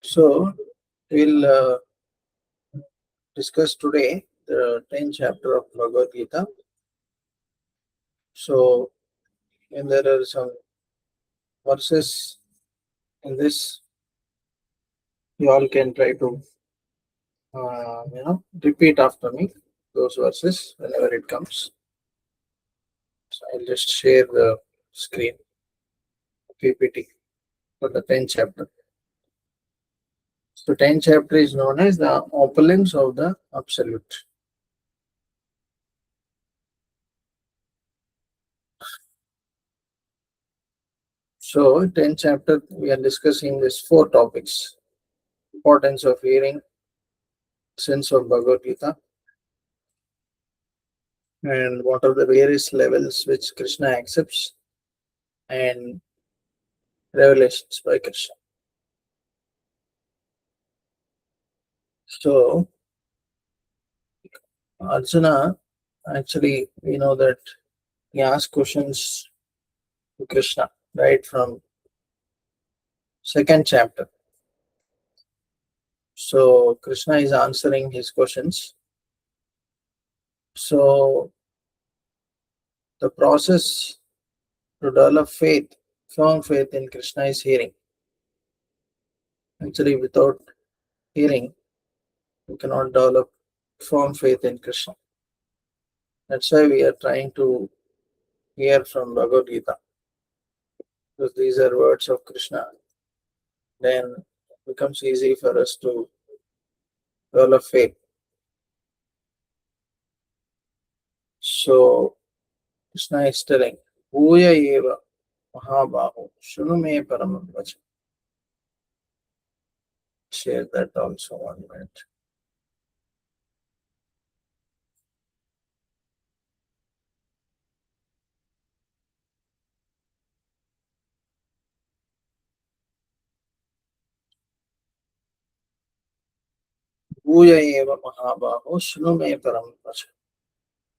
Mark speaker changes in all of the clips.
Speaker 1: So we'll discuss today the 10th chapter of Bhagavad Gita. So, and there are some verses in this. You all can try to repeat after me those verses whenever it comes. So I'll just share the screen PPT for the 10th chapter. So 10th chapter is known as the opulence of the absolute. So 10th chapter we are discussing these four topics: importance of hearing, sense of Bhagavad Gita, and what are the various levels which Krishna accepts, and revelations by Krishna. So Arjuna, actually, we know that he asked questions to Krishna right from second chapter. So Krishna is answering his questions. So the process to develop faith, firm faith in Krishna, is hearing. Actually, without hearing, we cannot develop firm faith in Krishna. That's why we are trying to hear from Bhagavad Gita, because these are words of Krishna. Then it becomes easy for us to develop faith. So Krishna is telling, Bhuya eva mahabaho shunu me paramam vachan. Share that also 1 minute. Bhuya eva mahabaho shunu me paramam vachan.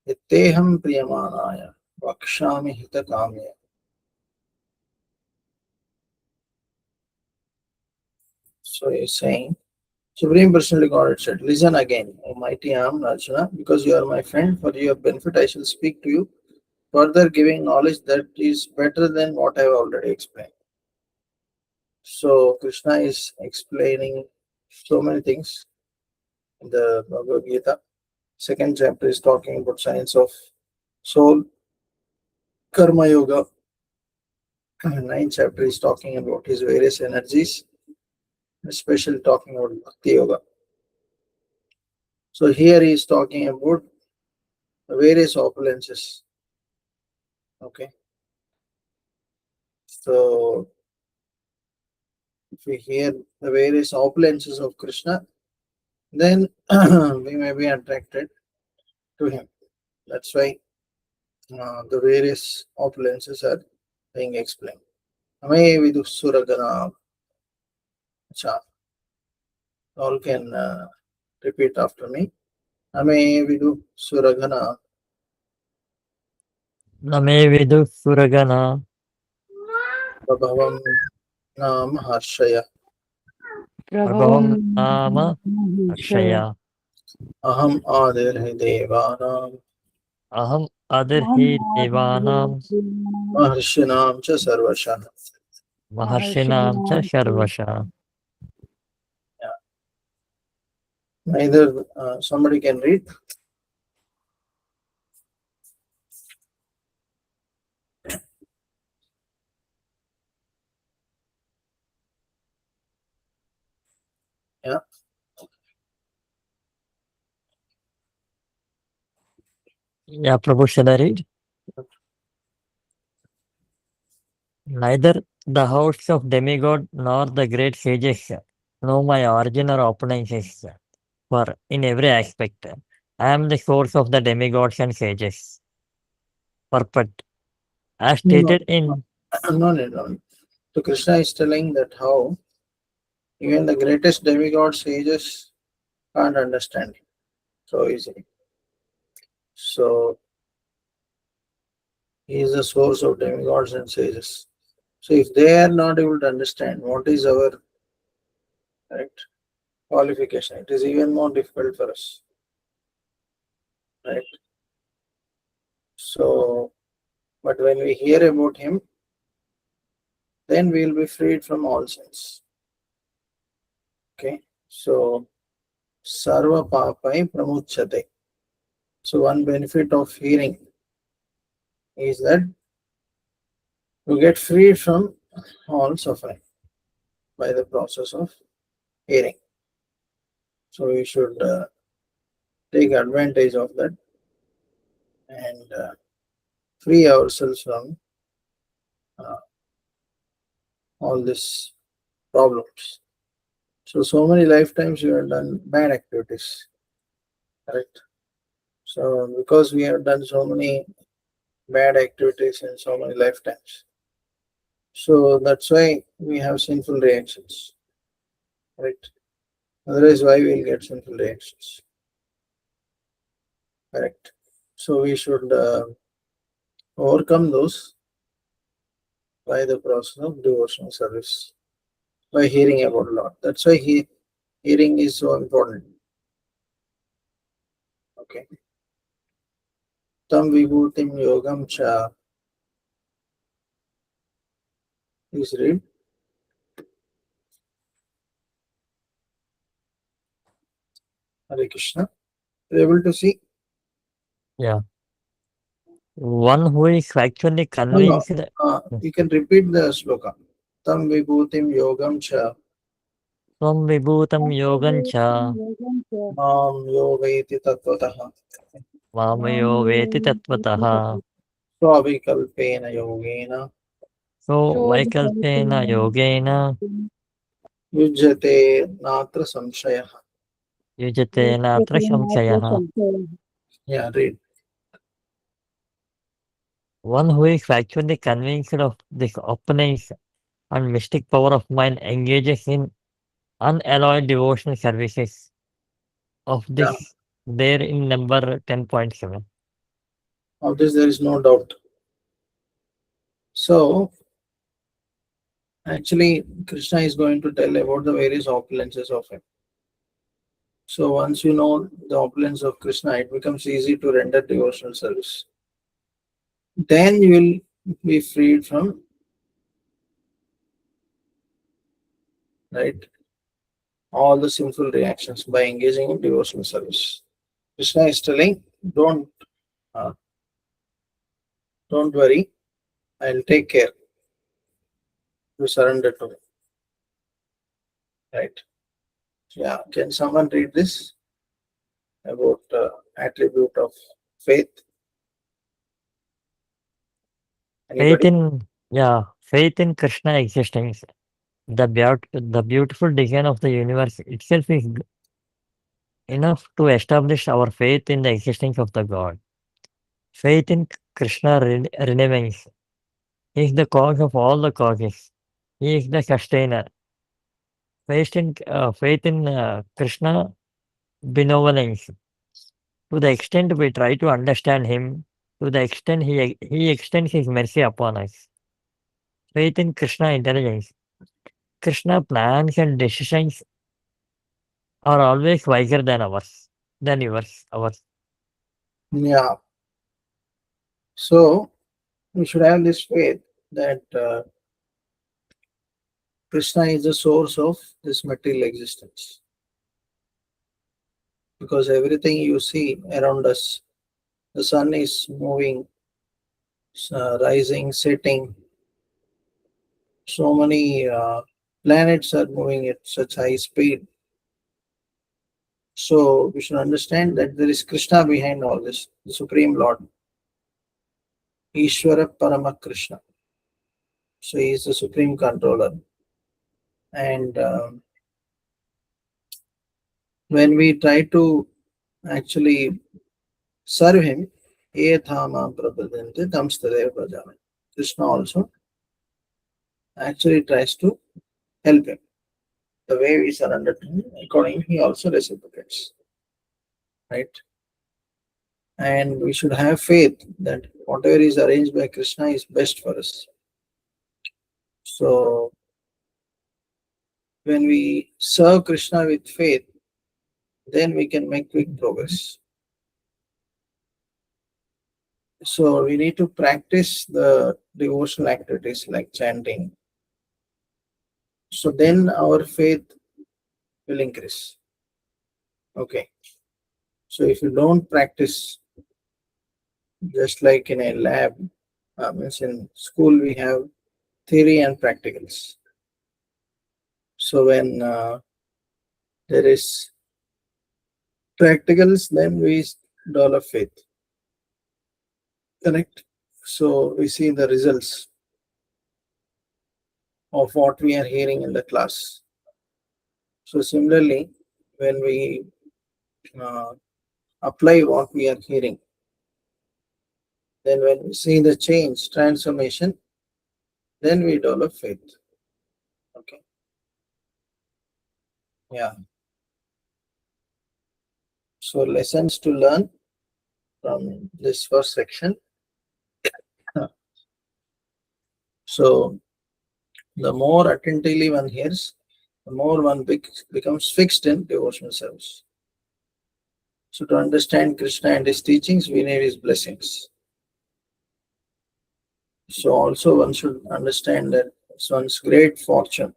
Speaker 1: Itteham priyamanaya vakshami hita kamya. So he's saying, Supreme Personality God said, listen again, O mighty arm Arjuna, because you are my friend, for your benefit I shall speak to you, further giving knowledge that is better than what I have already explained. So Krishna is explaining so many things in the Bhagavad Gita. Second chapter is talking about science of soul, Karma Yoga. Ninth chapter is talking about his various energies, especially talking about Bhakti Yoga. So here he is talking about the various opulences. Okay. So if we hear the various opulences of Krishna, then we may be attracted to him. That's why the various opulences are being explained. Ame vidu suragana. All can repeat after me. Ame vidu suragana.
Speaker 2: Name vidu suragana
Speaker 1: Prabhavam nam harshaya.
Speaker 2: prabhavam nama akshaya
Speaker 1: Aham adirhi devanam.
Speaker 2: aham adirhi devanam
Speaker 1: Maharshinam cha sarvasha.
Speaker 2: maharshinam cha sharvasha.
Speaker 1: Either somebody can read. Yeah.
Speaker 2: Yeah, Prabhu, shall I read? Neither the hosts of demigod nor the great sages know my origin or opponents, for in every aspect I am the source of the demigods and sages. Purport. As
Speaker 1: No,
Speaker 2: stated in
Speaker 1: no. So Krishna is telling that how even the greatest demigod sages can't understand him so easily. So he is the source of demigods and sages. So if they are not able to understand what is our right? Qualification. It is even more difficult for us, right? So, but when we hear about him, then we will be freed from all sins. Okay. So, sarva papai pramuchate. So, one benefit of hearing is that you get free from all suffering by the process of hearing. So we should take advantage of that and free ourselves from uh, all these problems. So many lifetimes we have done bad activities, correct? So because we have done so many bad activities in so many lifetimes, so that's why we have sinful reactions, right? Otherwise, why we'll get sinful reactions, correct? So we should overcome those by the process of devotional service, by hearing about Lord. That's why hearing is so important. Okay. Tam vibhutim yogam cha. Please read. Hare Krishna. You're able to see?
Speaker 2: Yeah. One who is actually
Speaker 1: No, no.
Speaker 2: convinced.
Speaker 1: You can repeat the sloka. Tam vibhutim yogam cha.
Speaker 2: Tvam vibhutam yogam cha
Speaker 1: Mam yogaiti tattvataha.
Speaker 2: mamayo veti tattvataha.
Speaker 1: Swavikalpena yogena.
Speaker 2: So vaikalpena yogena
Speaker 1: Yujyate natra samshaya.
Speaker 2: yujate natra samsayah.
Speaker 1: Yeah, read.
Speaker 2: One who is actually convinced of this openness and mystic power of mind engages in unalloyed devotional services of
Speaker 1: Yeah.
Speaker 2: this there in number 10.7.
Speaker 1: Of this there is no doubt. So actually, Krishna is going to tell about the various opulences of him. So once you know the opulence of Krishna, it becomes easy to render devotional service. Then you will be freed from, right, all the sinful reactions by engaging in devotional service. Krishna is telling, uh, don't worry, I'll take care. You surrender to me, right? Yeah. Can someone read this about attribute of faith?
Speaker 2: Faith
Speaker 1: Anybody?
Speaker 2: in faith in Krishna existence. The beautiful design of the universe itself is enough to establish our faith in the existence of the God. Faith in Krishna remains. He is the cause of all the causes. He is the sustainer. Faith in Krishna benevolence. To the extent we try to understand him, to the extent he extends his mercy upon us. Faith in Krishna intelligence. Krishna plans and decisions are always wiser than ours.
Speaker 1: Yeah. So we should have this faith that Krishna is the source of this material existence. Because everything you see around us, the sun is moving, rising, setting, so many planets are moving at such high speed. So we should understand that there is Krishna behind all this, the Supreme Lord, Ishvara Parama Krishna. So he is the Supreme Controller. And when we try to actually serve him, Ethama Prabhadante Tamstadeva Prajame. Krishna also actually tries to help him. The way we surrender to him, accordingly, he also reciprocates. Right? And we should have faith that whatever is arranged by Krishna is best for us. So when we serve Krishna with faith, then we can make quick progress. So we need to practice the devotional activities like chanting. So then our faith will increase. Okay. So if you don't practice, just like in a lab, means in school we have theory and practicals. So when there is practicals, then we develop faith. Correct. So we see the results of what we are hearing in the class. So similarly, when we uh, apply what we are hearing, then when we see the change, transformation, then we develop faith. Okay. Yeah. So lessons to learn from this first section. So the more attentively one hears, the more one becomes fixed in devotional service. So to understand Krishna and his teachings, we need his blessings. So also one should understand that it's one's great fortune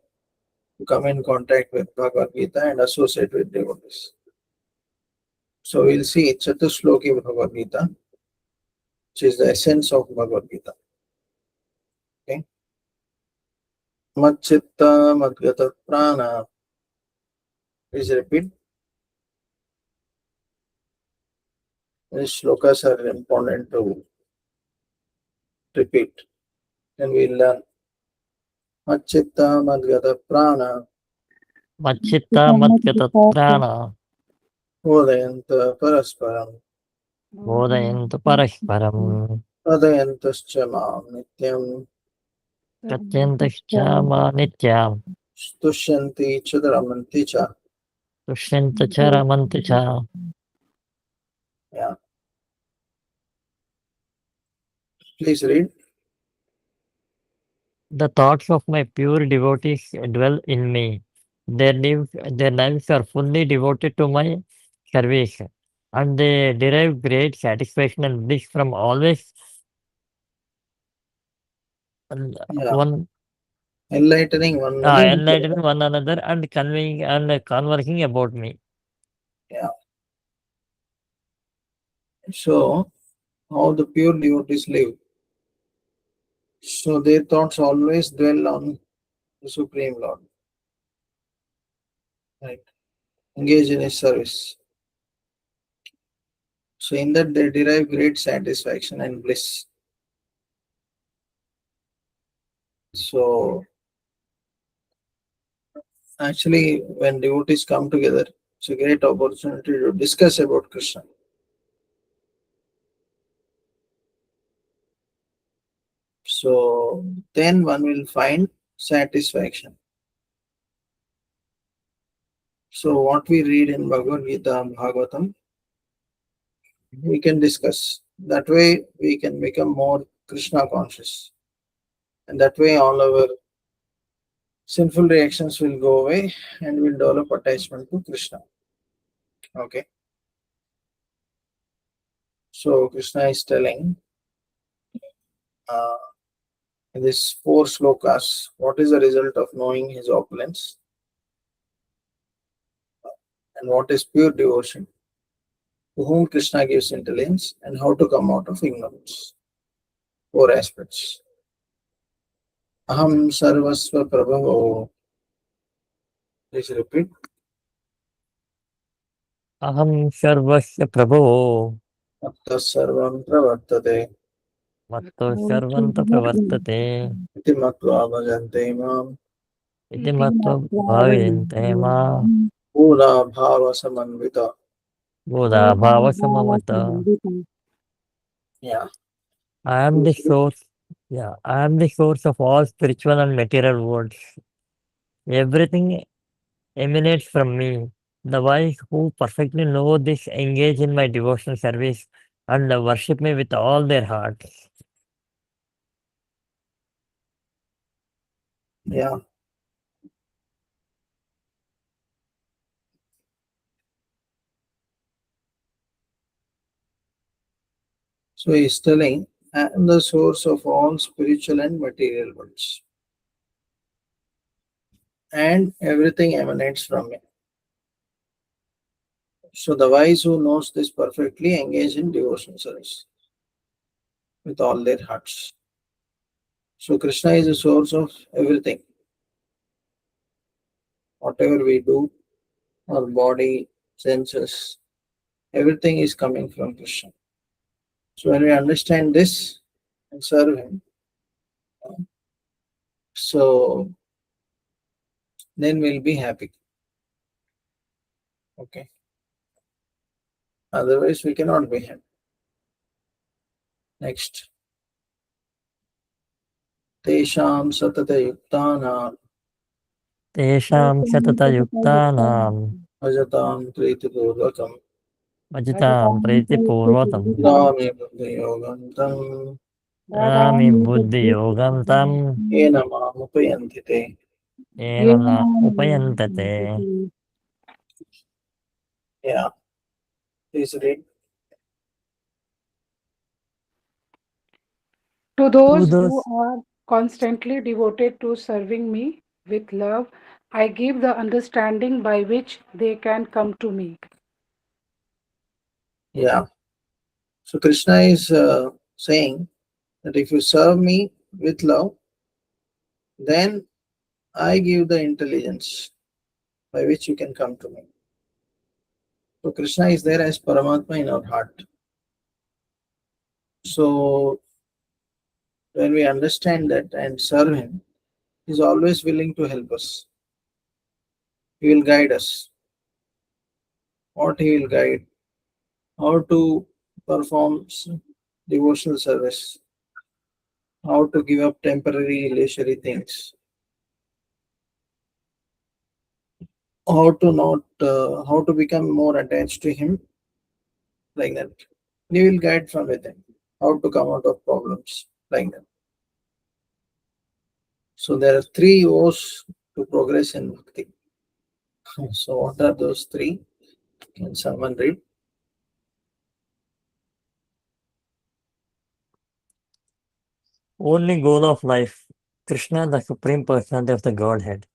Speaker 1: to come in contact with Bhagavad Gita and associate with devotees. So we'll see Chatusloki Bhagavad Gita, which is the essence of Bhagavad Gita. Okay. Matchitta Madgata Prana. Please repeat. These shlokas are important to repeat. Then we'll learn. Matchitta Madgata Prana.
Speaker 2: Machchitta Madgata Prana
Speaker 1: Udayanta Parasparam.
Speaker 2: Bodayantu Parasparam
Speaker 1: Adayantascha Mam Nityam.
Speaker 2: Katyantashchama Nityam
Speaker 1: Stushanti Chadaramanti Cha.
Speaker 2: Tushyanta Charamanti Cha.
Speaker 1: Yeah. Please read.
Speaker 2: The thoughts of my pure devotees dwell in me. Their lives are fully devoted to my service, and they derive great satisfaction and bliss from always
Speaker 1: Yeah.
Speaker 2: one
Speaker 1: Enlightening one another.
Speaker 2: enlightening one another and conveying and conversing about me.
Speaker 1: Yeah. So, how the pure devotees live. So, their thoughts always dwell on the Supreme Lord. Right. Engage in his service. So, in that they derive great satisfaction and bliss. So, actually, when devotees come together, it's a great opportunity to discuss about Krishna. So, then one will find satisfaction. So, what we read in Bhagavad Gita and Bhagavatam, we can discuss. That way, we can become more Krishna conscious. And that way, all our sinful reactions will go away and we'll develop attachment to Krishna. Okay. So, Krishna is telling uh, in these four slokas what is the result of knowing his opulence and what is pure devotion, to whom Krishna gives intelligence, and how to come out of ignorance. Four aspects. Aham sarvasva prabhavo. Please repeat.
Speaker 2: Aham Sarvasya Prabho
Speaker 1: Attas sarvam pravartate.
Speaker 2: Matto Sarvanta Pravartate
Speaker 1: Iti matva bhajante mam.
Speaker 2: Iti Matto Bhavinte Ma
Speaker 1: Pura bhava samanvita.
Speaker 2: Buddha Bhava Samamata.
Speaker 1: Yeah.
Speaker 2: I am the source. Yeah, I am the source of all spiritual and material worlds. Everything emanates from me. The wise who perfectly know this engage in my devotional service and worship me with all their hearts.
Speaker 1: Yeah. So he is telling, I am the source of all spiritual and material worlds, and everything emanates from me. So the wise who knows this perfectly engage in devotional service with all their hearts. So Krishna is the source of everything. Whatever we do, our body, senses, everything is coming from Krishna. So when we understand this and serve him, so then we'll be happy. Okay. Otherwise we cannot be happy. Next. Tesham satata yuktanam
Speaker 2: तेषां सततयुक्तानां
Speaker 1: ajatam pritipurvakam
Speaker 2: भजतां प्रीतिपूर्वकं
Speaker 1: dami buddhayogam tam
Speaker 2: ददामि बुद्धियोगं तं
Speaker 1: yena mam upayanti te.
Speaker 2: येन न उपयन्ते ते।
Speaker 1: Yeah, please read.
Speaker 3: To
Speaker 2: To
Speaker 3: those who
Speaker 2: those
Speaker 3: are constantly devoted to serving me with love, I give the understanding by which they can come to me.
Speaker 1: Yeah. So Krishna is saying that if you serve me with love, then I give the intelligence by which you can come to me. So Krishna is there as Paramatma in our heart. So when we understand that and serve him, he is always willing to help us. He will guide us. What he will guide, how to perform devotional service, how to give up temporary leisurely things, how to become more attached to him, like that. He will guide from within, how to come out of problems, like that. So there are three O's to progress in bhakti. So what are those three? Can someone read?
Speaker 2: only goal of life, Krishna, the Supreme Personality of the Godhead.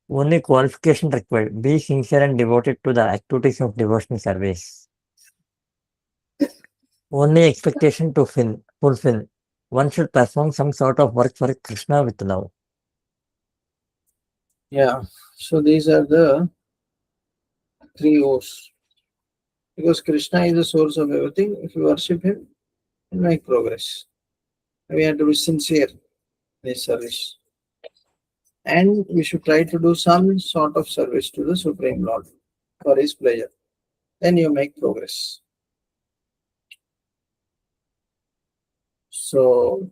Speaker 2: Only qualification required, be sincere and devoted to the activities of devotional service. Only expectation to fulfill. One should perform some sort of work for Krishna with love.
Speaker 1: Yeah. So these are the three O's. Because Krishna is the source of everything. If you worship him, you make progress. We have to be sincere in his service. And we should try to do some sort of service to the Supreme Lord for his pleasure. Then you make progress. So,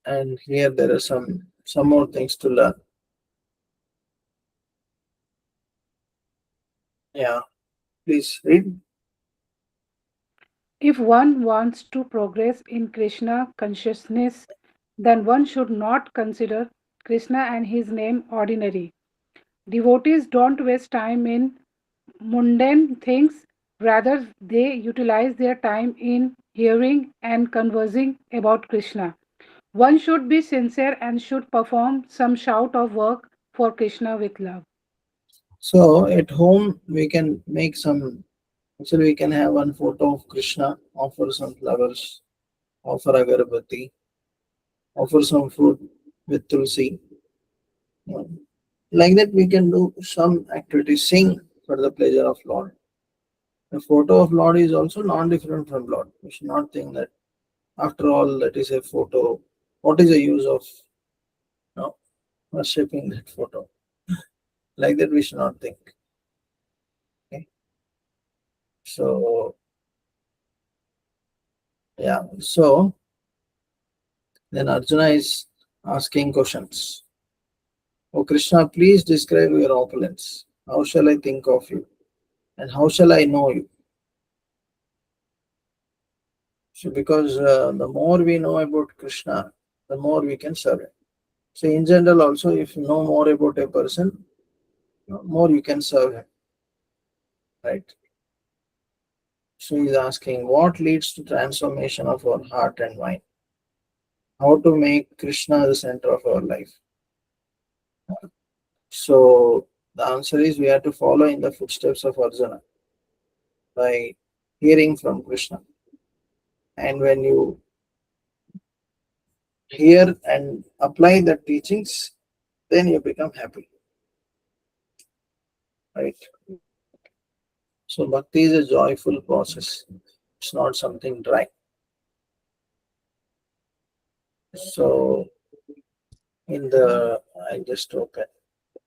Speaker 1: and here there are some more things to learn. Yeah, please read.
Speaker 3: If one wants to progress in Krishna consciousness, then one should not consider Krishna and his name ordinary. Devotees don't waste time in mundane things, rather, they utilize their time in hearing and conversing about Krishna. One should be sincere and should perform some shout of work for Krishna with love.
Speaker 1: So at home we can make some. Actually, we can have one photo of Krishna, offer some flowers, offer agarbatti, offer some food with tulsi. Like that, we can do some activity, sing for the pleasure of Lord. The photo of Lord is also non-different from Lord. We should not think that after all that is a photo. What is the use of worshipping that photo? Like that, we should not think. Okay. So yeah. So then Arjuna is asking questions. Oh Krishna, please describe your opulence. How shall I think of you? And how shall I know you? So, because the more we know about Krishna, the more we can serve him. So, in general, also, if you know more about a person, more you can serve him, right? So he's asking, what leads to transformation of our heart and mind? How to make Krishna the center of our life? So the answer is we have to follow in the footsteps of Arjuna by hearing from Krishna. And when you hear and apply the teachings, then you become happy. Right? So bhakti is a joyful process. It's not something dry. So in the I just open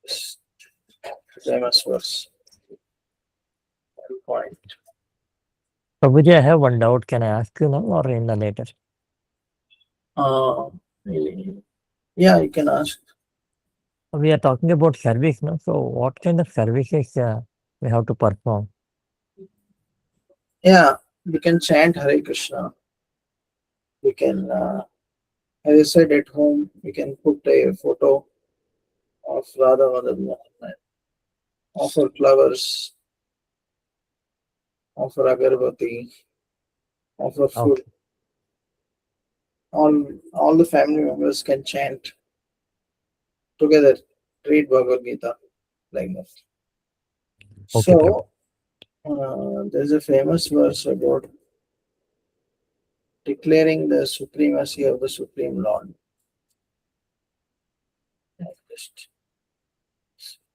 Speaker 1: this famous verse. Point.
Speaker 2: Prabhuji, I have one doubt. Can I ask you now or in the later?
Speaker 1: Yeah, you can ask.
Speaker 2: We are talking about service, no? So what kind of services we have to perform?
Speaker 1: Yeah, we can chant Hare Krishna. We can, as I said, at home, we can put a photo of Radha Madhava, offer flowers, offer agarbati, offer food.
Speaker 2: Okay.
Speaker 1: All the family members can chant together, read Bhagavad Gita like that.
Speaker 2: Okay, Prabhu.
Speaker 1: So, there's a famous verse about declaring the supremacy of the Supreme Lord. Just,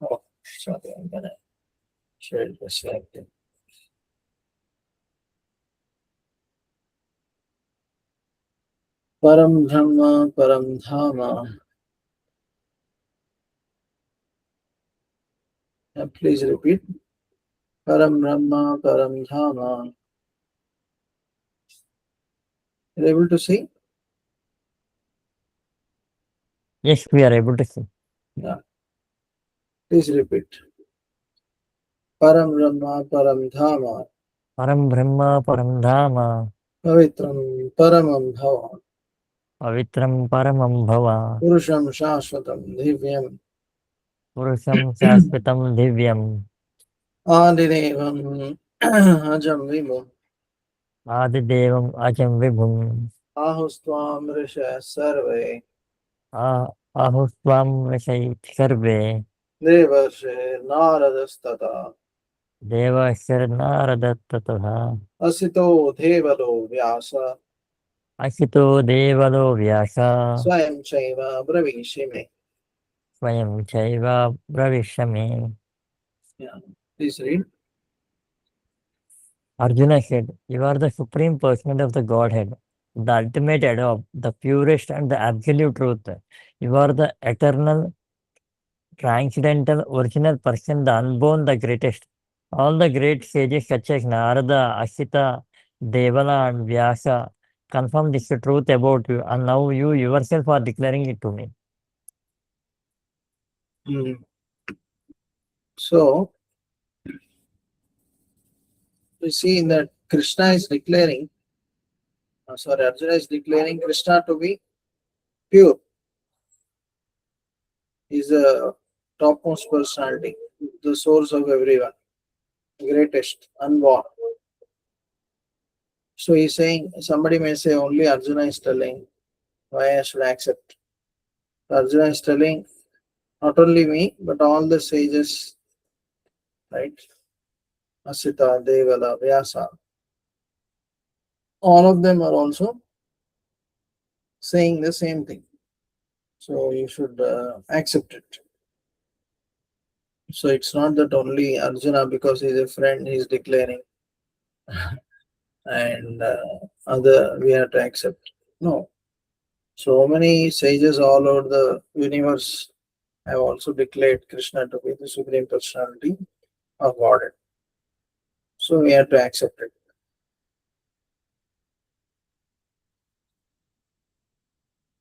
Speaker 1: oh, sorry, I'm gonna share this like that. Param Brahma, Param Dhama. Please repeat. Param Brahma, Param Dhama. You're able to see?
Speaker 2: Yes, we are able to see.
Speaker 1: Yeah. Please repeat. Param Brahma, Param Dhama.
Speaker 2: Param Brahma, Param Dhama,
Speaker 1: Pavitram, Paramam Bhava.
Speaker 2: Pavitram Paramam Bhava,
Speaker 1: Purusham Shashvatam Divyam.
Speaker 2: Purusham Shasvatam Divyam,
Speaker 1: Adidevam Ajam Vibhum.
Speaker 2: Adidevam Ajam Vibhum,
Speaker 1: Ahustvam Risha Sarve.
Speaker 2: Ahustvam Rishait Sarve,
Speaker 1: Devarshe Naradastata.
Speaker 2: Devasya Naradattataha,
Speaker 1: Asito Devalo Vyasa.
Speaker 2: Asito Devalo Vyasa,
Speaker 1: Swayam Chaiva Bravishime.
Speaker 2: Swayam Chaiva Bravishame.
Speaker 1: Yeah. Please read.
Speaker 2: Arjuna said, "You are the supreme personality of the Godhead, the ultimate adobe, the purest and the absolute truth. You are the eternal, transcendental, original person, the unborn, the greatest. All the great sages such as Narada, Ashita, Devala, and Vyasa confirm this truth about you, and now you yourself are declaring it to me."
Speaker 1: So, we see that Krishna is declaring, Arjuna is declaring Krishna to be pure. He is the topmost personality, the source of everyone, greatest, unborn. So he's saying, somebody may say only Arjuna is telling, why I should accept. Arjuna is telling not only me, but all the sages, right? Asita, Devala, Vyasa, all of them are also saying the same thing. So you should accept it. So it's not that only Arjuna, because he's a friend, he's declaring, and other we have to accept. No. So many sages all over the universe have also declared Krishna to be the Supreme Personality of Godhead. So we have to accept it.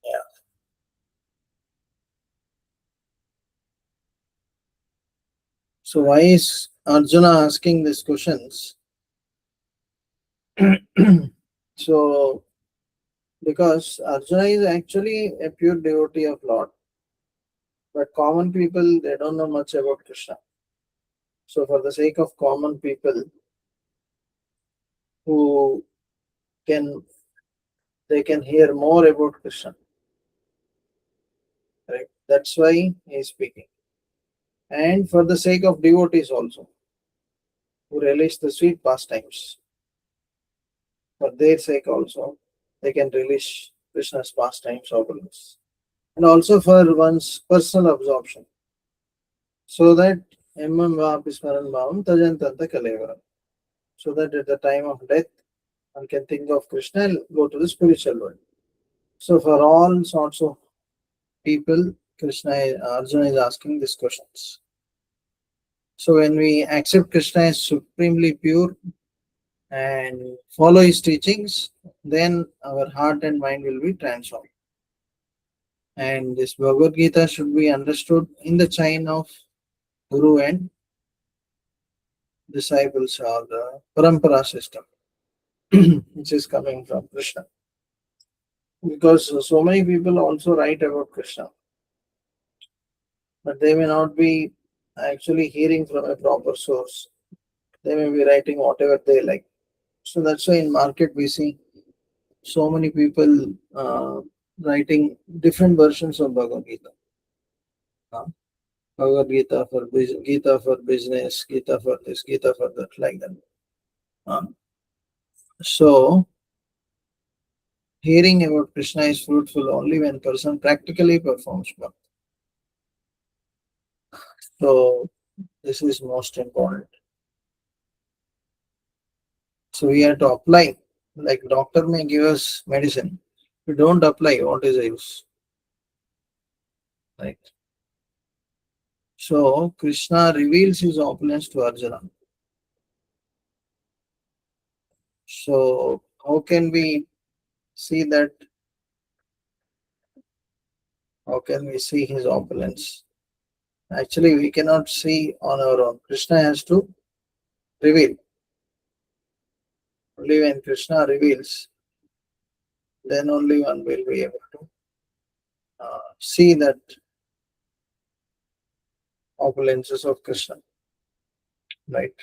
Speaker 1: Yeah. So why is Arjuna asking these questions? So because Arjuna is actually a pure devotee of Lord, but common people, they don't know much about Krishna. So for the sake of common people, who can they can hear more about Krishna. Right? That's why he is speaking. And for the sake of devotees also, who relish the sweet pastimes. For their sake also, they can relish Krishna's pastimes opulence. And also for one's personal absorption. So that Emmam Vapismaran Bhavam Tajantanta Kalevaram. So that at the time of death, one can think of Krishna and go to the spiritual world. So for all sorts of people, Arjuna is asking these questions. So when we accept Krishna as supremely pure and follow his teachings, then our heart and mind will be transformed. And this Bhagavad Gita should be understood in the chain of Guru and disciples or the Parampara system, which is coming from Krishna. Because so many people also write about Krishna, but they may not be actually hearing from a proper source. They may be writing whatever they like. So that's why in market we see so many people writing different versions of Bhagavad Gita. Bhagavad Gita for Gita for business, Gita for this, Gita for that, like that. So hearing about Krishna is fruitful only when person practically performs bhakti. So this is most important. So we have to apply. Like doctor may give us medicine. If we don't apply, what is the use? Right. So Krishna reveals his opulence to Arjuna. So how can we see that? How can we see his opulence? Actually, we cannot see on our own. Krishna has to reveal. Only when Krishna reveals, then only one will be able to see that opulences of Krishna. Right.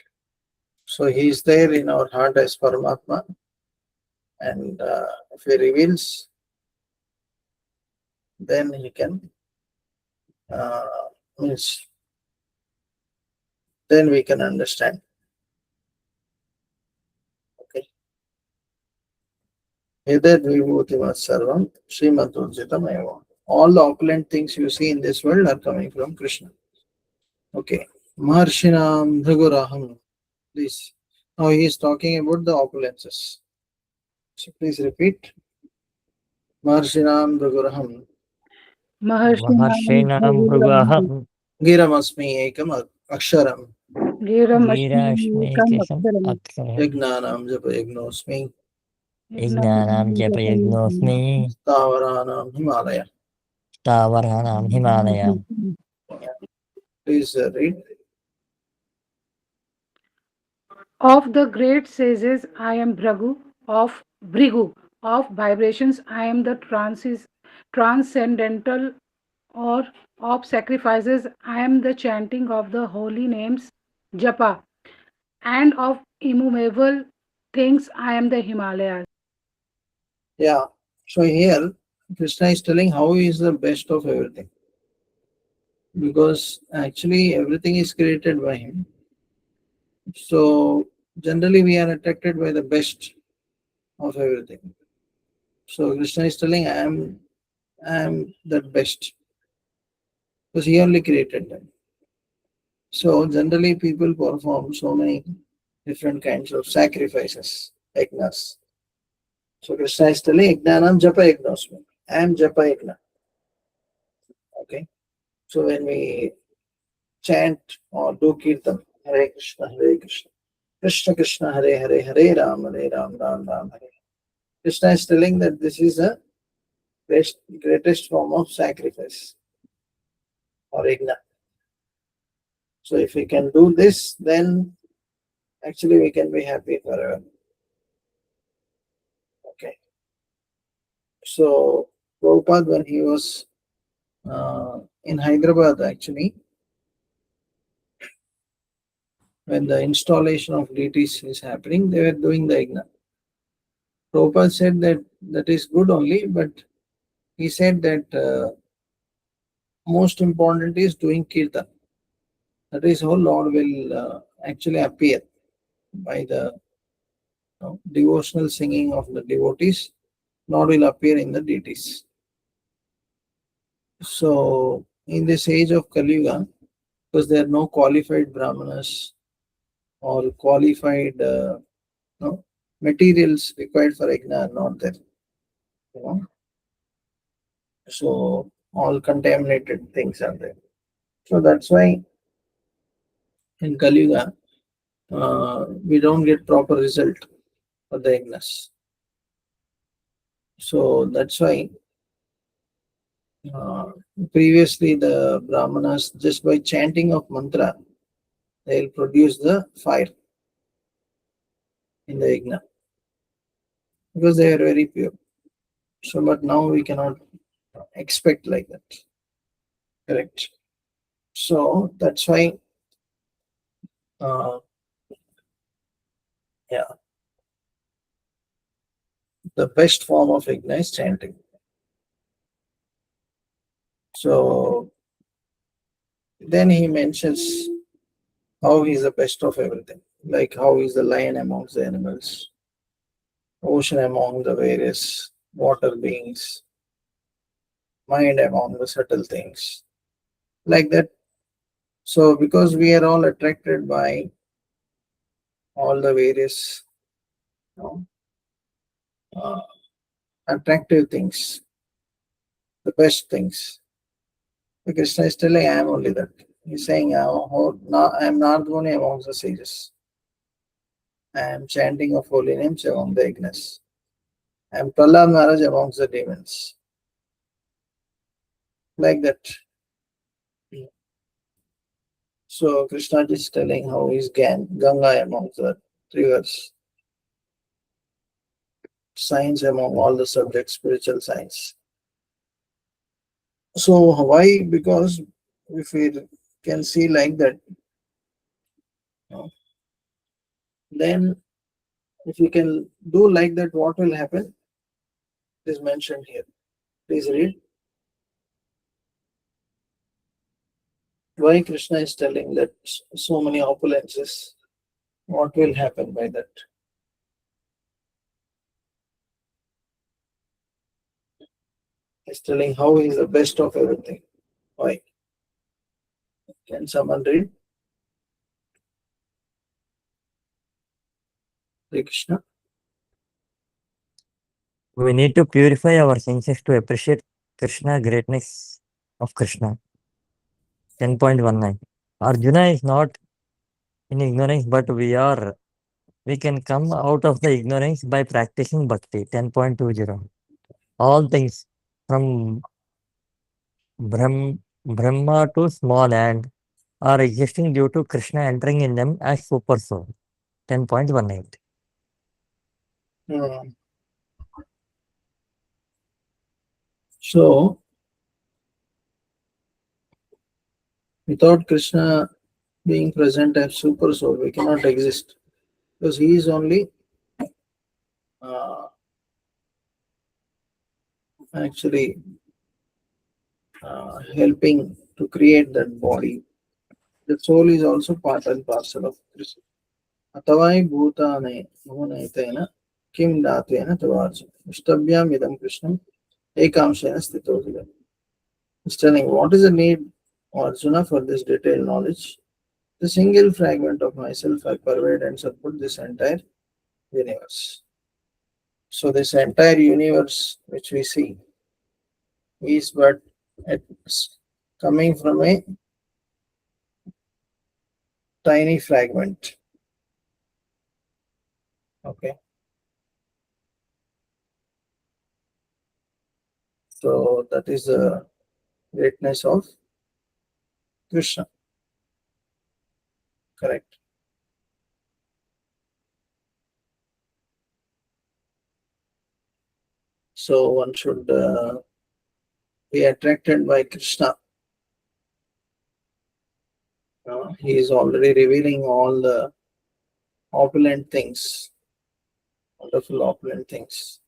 Speaker 1: So he is there in our heart as Paramatma, and if he reveals, then he can means then we can understand. Okay. Edet vibhutimat sarvam srimaturjitam eva. All the opulent things you see in this world are coming from Krishna. Okay. Maharshinam Bhriguraham. Please. Now he is talking about the opulences. So please repeat. Maharshinam Bhriguraham.
Speaker 2: Maharshinam Bhrugaham
Speaker 1: Giramasmi ekam aksharam.
Speaker 2: Virashmekam
Speaker 3: Giramashmi
Speaker 2: Aksharam
Speaker 1: Yajnanam japa yajnosmi.
Speaker 2: Ignanam Japa Yagnosmi
Speaker 1: Stavaranam Himalaya.
Speaker 2: Stavaranam Himalaya.
Speaker 1: Please read.
Speaker 3: Of the great sages, I am Bhrigu. Of vibrations, I am the transcendental, or of sacrifices, I am the chanting of the holy names, Japa. And of immovable things, I am the Himalayas.
Speaker 1: Yeah. So here Krishna is telling how he is the best of everything. Because actually everything is created by him. So generally we are attracted by the best of everything. So Krishna is telling I am the best. Because he only created them. So generally people perform so many different kinds of sacrifices, yajnas. So Krishna is telling Ijnanam Japa Yajnosmi. I am Japa Yajna. Okay. So when we chant or do kirtan, Hare Krishna, Hare Krishna, Krishna Krishna, Hare Hare, Hare Ram, Ram Ram, Hare. Krishna is telling that this is the greatest form of sacrifice or yajna. So if we can do this, then actually we can be happy forever. Okay. So Prabhupada, when he was in Hyderabad, actually, when the installation of deities is happening, they were doing the yajna. Prabhupada said that that is good only, but he said that most important is doing kirtan. That is how Lord will actually appear by the devotional singing of the devotees. Lord will appear in the deities. So, in this age of Kali Yuga, because there are no qualified brahmanas or qualified no, materials required for yajna are not there. You know? So, all contaminated things are there. So, that's why in Kali Yuga, we don't get proper result for the yajnas. So, that's why uh, previously the brahmanas, just by chanting of mantra, they will produce the fire in the yajna because they are very pure. So, but now we cannot expect like that. Correct. So that's why, uh, yeah, the best form of yajna is chanting. So then he mentions how he is the best of everything, like how he is the lion amongst the animals, ocean among the various water beings, mind among the subtle things, like that. So because we are all attracted by all the various you know, uh, attractive things, the best things. The Krishna is telling, I am only that. He's saying, I am Nardmuni amongst the sages. I am chanting of holy names among the ignorance. I am Prahlad Maharaj amongst the demons. Like that. So Krishna is telling how he is Ganga amongst the rivers. Science among all the subjects, spiritual science. So why? Because if we can see like that, then if we can do like that, what will happen? It is mentioned here. Please read. Why Krishna is telling that so many opulences, what will happen by that? He's telling how he is the best of everything. Why? Can someone read? Hare Krishna.
Speaker 2: We need to purify our senses to appreciate Krishna greatness of Krishna. 10.19. Arjuna is not in ignorance, but we can come out of the ignorance by practicing bhakti. 10.20. All things from Brahma to small ant are existing due to Krishna entering in them as super soul. 10.18.
Speaker 1: Hmm. So, without Krishna being present as super soul, we cannot exist because he is only uh, actually helping to create that body. The soul is also part and parcel of Krishna. अतवाई भूताने मोहनैतेन किं दातेन तवार्जुन इष्टभ्याम idam कृष्णम एकांशेन स्थितो जगत्. He's telling what is the need, Arjuna, for this detailed knowledge. The single fragment of myself I pervade and support this entire universe. So this entire universe which we see is but it's coming from a tiny fragment. Okay. So that is the greatness of Krishna. Correct. So one should be attracted by Krishna. He is already revealing all the opulent things, wonderful, opulent things.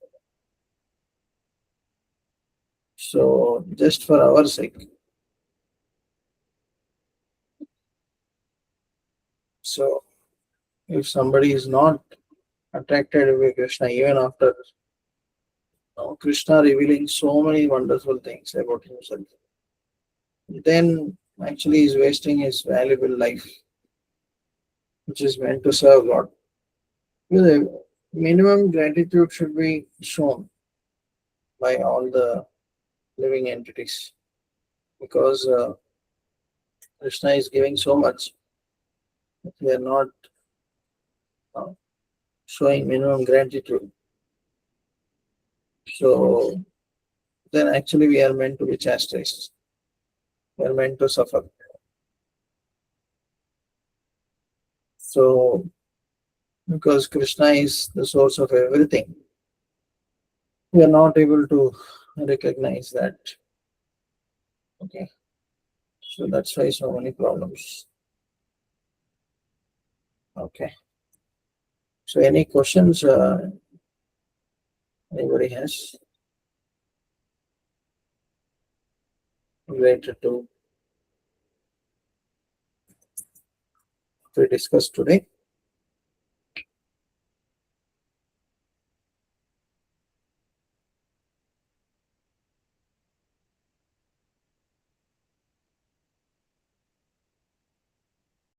Speaker 1: So, just for our sake. So, if somebody is not attracted by Krishna, even after Krishna revealing so many wonderful things about himself, then actually he's wasting his valuable life, which is meant to serve God. The minimum gratitude should be shown by all the living entities because Krishna is giving so much. We are not uh, showing minimum gratitude. So then actually we are meant to be chastised. We are meant to suffer. So because Krishna is the source of everything, we are not able to recognize that. Okay. So that's why so many problems. Okay. So any questions anybody has related to what we discussed today?